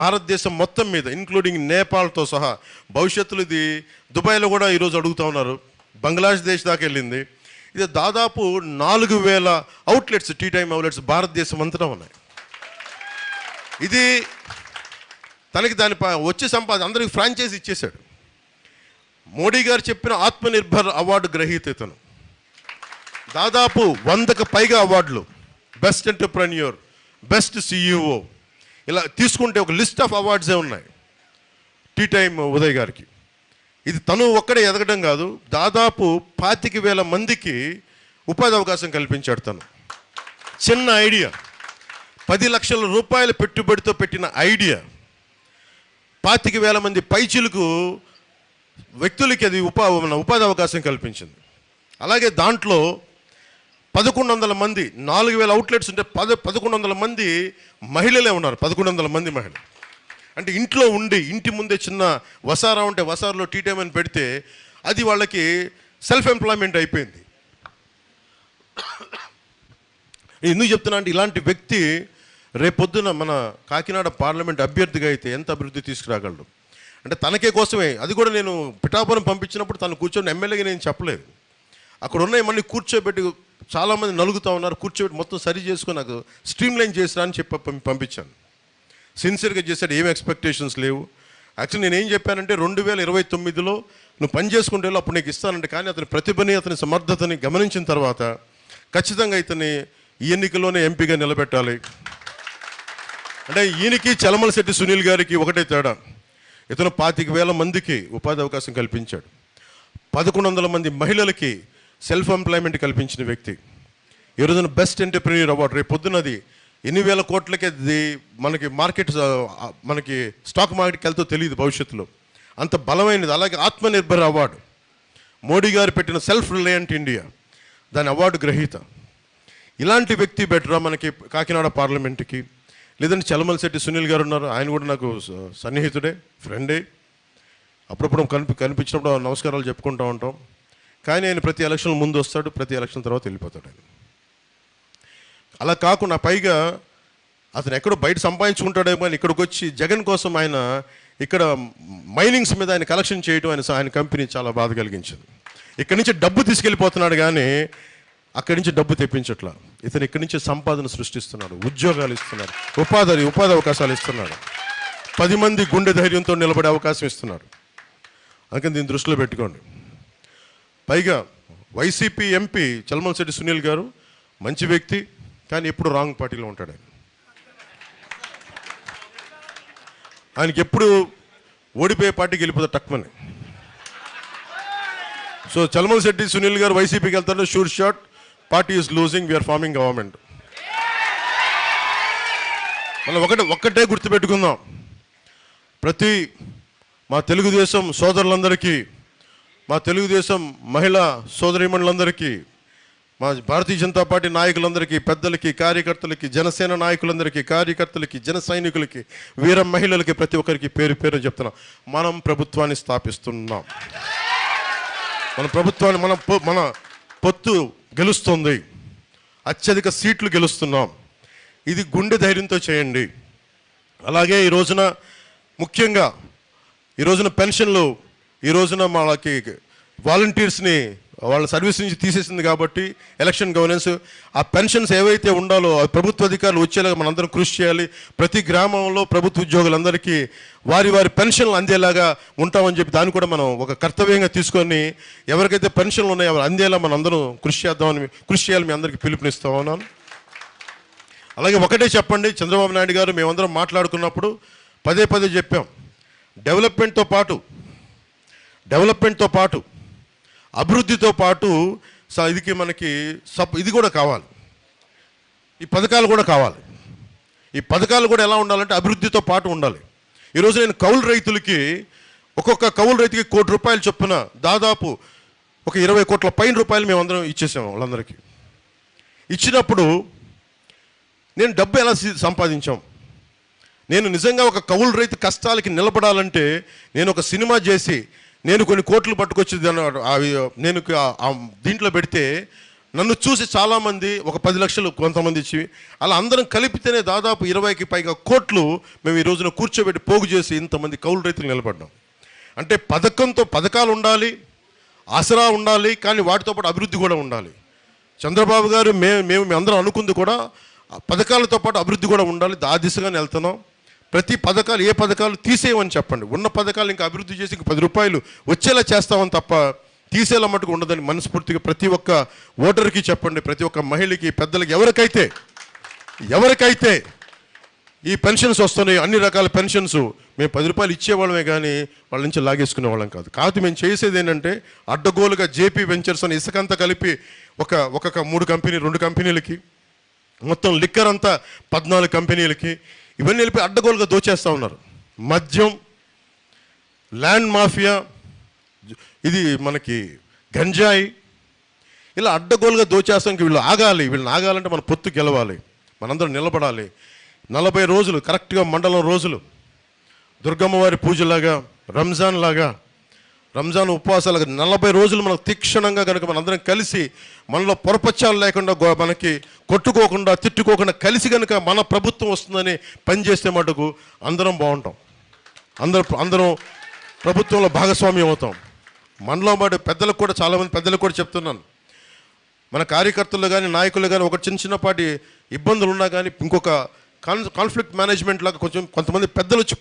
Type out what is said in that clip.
భారతదేశం మొత్తం మీద ఇంక్లూడింగ్ నేపాల్తో సహా, భవిష్యత్తులో ఇది దుబాయ్లో కూడా ఈరోజు అడుగుతూ ఉన్నారు, బంగ్లాదేశ్ దాకా వెళ్ళింది. ఇది దాదాపు 4000 అవుట్లెట్స్, టీ టైమ్ అవుట్లెట్స్ భారతదేశం అంతటా ఉన్నాయి. ఇది తనకి దాని వచ్చే సంపాదన అందరికి ఫ్రాంచైజ్ ఇచ్చేశాడు. మోడీ గారు చెప్పిన ఆత్మనిర్భర్ అవార్డు గ్రహీత ఇతను. దాదాపు 100కు పైగా అవార్డులు, బెస్ట్ ఎంటర్ప్రెన్యూర్, బెస్ట్ CEO, ఇలా తీసుకుంటే ఒక లిస్ట్ ఆఫ్ అవార్డ్సే ఉన్నాయి టీ టైమ్ ఉదయ్ గారికి. ఇది తను ఒక్కడే ఎదగడం కాదు, దాదాపు 25,000 మందికి ఉపాధి అవకాశం కల్పించాడు తను. చిన్న ఐడియా, 10 లక్షల రూపాయల పెట్టుబడితో పెట్టిన ఐడియా 25,000 మంది పైచిలకు వ్యక్తులకి అది ఉపాధి అవకాశం కల్పించింది. అలాగే దాంట్లో 1100 మంది, 4,000 అవుట్లెట్స్ ఉంటే 1100 మంది మహిళలే ఉన్నారు. 1100 మంది మహిళలు అంటే ఇంట్లో ఉండి, ఇంటి ముందే చిన్న వసారా ఉంటే వసారాలో టీ టైమ్ అని పెడితే అది వాళ్ళకి సెల్ఫ్ ఎంప్లాయ్మెంట్ అయిపోయింది. ఎందుకు చెప్తున్నా అంటే ఇలాంటి వ్యక్తి రేపొద్దున మన కాకినాడ పార్లమెంట్ అభ్యర్థిగా అయితే ఎంత అభివృద్ధి తీసుకురాగలడు అంటే తనకే కోసమే. అది కూడా నేను పిఠాపురం పంపించినప్పుడు తను కూర్చొని ఎమ్మెల్యేగా నేను చెప్పలేదు, అక్కడ ఉన్నాయి మళ్ళీ కూర్చోబెట్టి చాలామంది నలుగుతూ ఉన్నారు, కూర్చోబెట్టి మొత్తం సరి చేసుకొని నాకు స్ట్రీమ్లైన్ చేసిరా అని చెప్పి పంపించాను. సిన్సియర్గా చేశాడు, ఏమి ఎక్స్పెక్టేషన్స్ లేవు. యాక్చువల్లీ నేను ఏం చెప్పానంటే 2029లో నువ్వు పని చేసుకుంటే అప్పుడు నీకు ఇస్తానంటే, కానీ అతని ప్రతిభని, అతని సమర్థతని గమనించిన తర్వాత ఖచ్చితంగా ఇతని ఈ ఎన్నికల్లోనే ఎంపీగా నిలబెట్టాలి అంటే. ఈయనకి చలమలశెట్టి సునీల్ గారికి ఒకటే తేడా, ఇతను 25,000 మందికి ఉపాధి అవకాశం కల్పించాడు, 1100 మంది మహిళలకి సెల్ఫ్ ఎంప్లాయ్మెంట్ కల్పించిన వ్యక్తి. ఈ రోజున బెస్ట్ ఎంటర్ప్రెన్యూర్ అవార్డు రేపు పొద్దున్నది ఎన్ని వేల కోట్లకే మనకి మార్కెట్, మనకి స్టాక్ మార్కెట్కి వెళ్తూ తెలియదు భవిష్యత్తులో, అంత బలమైనది. అలాగే ఆత్మనిర్భర్ అవార్డు మోడీ గారు పెట్టిన సెల్ఫ్ రిలయంట్ ఇండియా, దాని అవార్డు గ్రహీత. ఇలాంటి వ్యక్తి బెటరా మనకి కాకినాడ పార్లమెంట్కి? లేదంటే చలమలశెట్టి సునీల్ గారు ఉన్నారు, ఆయన కూడా నాకు సన్నిహితుడే, ఫ్రెండే, అప్పుడప్పుడు కనిపించినప్పుడు నమస్కారాలు చెప్పుకుంటూ ఉంటాం. కానీ ఆయన ప్రతి ఎలక్షన్ ముందు వస్తాడు, ప్రతి ఎలక్షన్ తర్వాత వెళ్ళిపోతాడు ఆయన. అలా కాకుండా పైగా అతను ఎక్కడో బయట సంపాదించుకుంటాడేమో అని ఇక్కడికి వచ్చి జగన్ కోసం ఆయన ఇక్కడ మైనింగ్స్ మీద ఆయన కలెక్షన్ చేయడం ఆయన కంపెనీ చాలా బాధ కలిగించింది. ఇక్కడి నుంచి డబ్బు తీసుకెళ్ళిపోతున్నాడు కానీ అక్కడి నుంచి డబ్బు తెప్పించట్లా. ఇతను ఇక్కడి నుంచి సంపాదన సృష్టిస్తున్నాడు, ఉద్యోగాలు ఇస్తున్నాడు, ఉపాధి అవకాశాలు ఇస్తున్నాడు, 10 మంది గుండె ధైర్యంతో నిలబడే అవకాశం ఇస్తున్నాడు. అందుకని దీన్ని దృష్టిలో పెట్టుకోండి. పైగా వైసీపీ ఎంపీ చలమలశెట్టి సునీల్ గారు మంచి వ్యక్తి, కానీ ఎప్పుడు రాంగ్ పార్టీలో ఉంటాడు ఆయనకి ఎప్పుడు ఓడిపోయే పార్టీకి వెళ్ళిపోతాడు టక్మని. సో చలమలశెట్టి సునీల్ గారు వైసీపీకి వెళ్తారు, sure shot party is losing, we are forming government. మళ్ళీ ఒక్కటే గుర్తుపెట్టుకుందాం, ప్రతి మా తెలుగుదేశం సోదరులందరికీ, మా తెలుగుదేశం మహిళా సోదరీమణులందరికీ, మా భారతీయ జనతా పార్టీ నాయకులందరికీ, పెద్దలకి, కార్యకర్తలకి, జనసేన నాయకులందరికీ, కార్యకర్తలకి, జన సైనికులకి, వీర మహిళలకి, ప్రతి ఒక్కరికి పేరు పేరు చెప్తున్నాం, మనం ప్రభుత్వాన్ని స్థాపిస్తున్నాం. మన ప్రభుత్వాన్ని మన పొత్తు గెలుస్తుంది, అత్యధిక సీట్లు గెలుస్తున్నాం. ఇది గుండె ధైర్యంతో చేయండి. అలాగే ఈ రోజున ముఖ్యంగా ఈ రోజున పెన్షన్లు, ఈ రోజున వాళ్ళకి వాలంటీర్స్ని వాళ్ళ సర్వీస్ నుంచి తీసేసింది కాబట్టి ఎలక్షన్ గవర్నెన్స్, ఆ పెన్షన్స్ ఏవైతే ఉండాలో ఆ ప్రభుత్వ అధికారులు వచ్చేలాగా మనందరం కృషి చేయాలి. ప్రతి గ్రామంలో ప్రభుత్వ ఉద్యోగులందరికీ వారి పెన్షన్లు అందేలాగా ఉంటామని చెప్పి దాన్ని కూడా మనం ఒక కర్తవ్యంగా తీసుకొని ఎవరికైతే పెన్షన్లు ఉన్నాయో అవి అందేలా మనం అందరం కృషి చేయాలి. మీ అందరికీ పిలుపునిస్తా ఉన్నాను. అలాగే ఒకటే చెప్పండి, చంద్రబాబు నాయుడు గారు మేమందరం మాట్లాడుకున్నప్పుడు పదే చెప్పాం, డెవలప్మెంట్తో పాటు అభివృద్ధితో పాటు ఇది మనకి ఇది కూడా కావాలి, ఈ పథకాలు కూడా కావాలి. ఈ పథకాలు కూడా ఎలా ఉండాలంటే అభివృద్ధితో పాటు ఉండాలి. ఈరోజు నేను కౌలు రైతులకి, ఒక్కొక్క కౌలు రైతుకి ₹1 కోటి చొప్పున దాదాపు ఒక 20 కోట్ల పైన రూపాయలు మేమందరం ఇచ్చేసాము వాళ్ళందరికీ. ఇచ్చినప్పుడు నేను డబ్బు ఎలా సంపాదించాం? నేను నిజంగా ఒక కౌలు రైతు కష్టాలకి నిలబడాలంటే నేను ఒక సినిమా చేసి నేను కొన్ని కోట్లు పట్టుకొచ్చి నేను దీంట్లో పెడితే నన్ను చూసి చాలామంది ఒక 10 లక్షలు కొంతమంది ఇచ్చి అలా అందరం కలిపితేనే దాదాపు 20కి పైగా కోట్లు మేము ఈ రోజున కూర్చోబెట్టి పోగు చేసి ఇంతమంది కౌలు రైతులు నిలబడ్డాం. అంటే పథకాలు ఉండాలి, ఆసరా ఉండాలి, కానీ వాటితో పాటు అభివృద్ధి కూడా ఉండాలి. చంద్రబాబు గారు మేము అందరం అనుకుంది కూడా పథకాలతో పాటు అభివృద్ధి కూడా ఉండాలి. ఆ దిశగానే వెళ్తున్నాం. ప్రతి పథకాలు ఏ పథకాలు తీసేయమని చెప్పండి, ఉన్న పథకాలు ఇంకా అభివృద్ధి చేసి ఇంక 10 రూపాయలు వచ్చేలా చేస్తామని తప్ప తీసేలా మటుకు ఉండదని మనస్ఫూర్తిగా ప్రతి ఒక్క ఓటర్కి చెప్పండి, ప్రతి ఒక్క మహిళకి, పెద్దలకి, ఎవరికైతే ఈ పెన్షన్స్ వస్తున్నాయి, అన్ని రకాల పెన్షన్స్ మేము 10 రూపాయలు ఇచ్చేవాళ్ళమే కానీ వాళ్ళ నుంచి లాగేసుకునే వాళ్ళం కాదు. మేము చేసేది ఏంటంటే అడ్డగోలుగా జేపీ వెంచర్స్ అని ఇసుకంతా కలిపి ఒక 2 కంపెనీలకి, మొత్తం లిక్కర్ అంతా 14 కంపెనీలకి, ఇవన్నీ వెళ్ళి అడ్డగోలుగా దోచేస్తూ ఉన్నారు. మద్యం, ల్యాండ్ మాఫియా, ఇది మనకి గంజాయి, ఇలా అడ్డగోలుగా దోచేస్తానికి వీళ్ళని ఆగాలంటే మన పొత్తు గెలవాలి, మనందరం నిలబడాలి. 40 రోజులు కరెక్ట్గా మండలం రోజులు దుర్గమ్మవారి పూజలాగా, రంజాన్ ఉపవాసాలుగా 40 రోజులు మనకు తీక్షణంగా కనుక మనందరం కలిసి మనలో పొరపచ్చాలు లేకుండా మనకి కొట్టుకోకుండా తిట్టుకోకుండా కలిసి కనుక మన ప్రభుత్వం వస్తుందని పనిచేస్తే మటుకు అందరం బాగుంటాం, అందరం ప్రభుత్వంలో భాగస్వామ్యం అవుతాం. మనలో పాటు పెద్దలకు కూడా, చాలామంది పెద్దలకు కూడా చెప్తున్నాను, మన కార్యకర్తలు కానీ నాయకులు కానీ ఒక చిన్నపాటి ఇబ్బందులు ఉన్నా కానీ ఇంకొక కాన్ఫ్లిక్ట్ మేనేజ్మెంట్ లాగా కొంతమంది పెద్దలు వచ్చి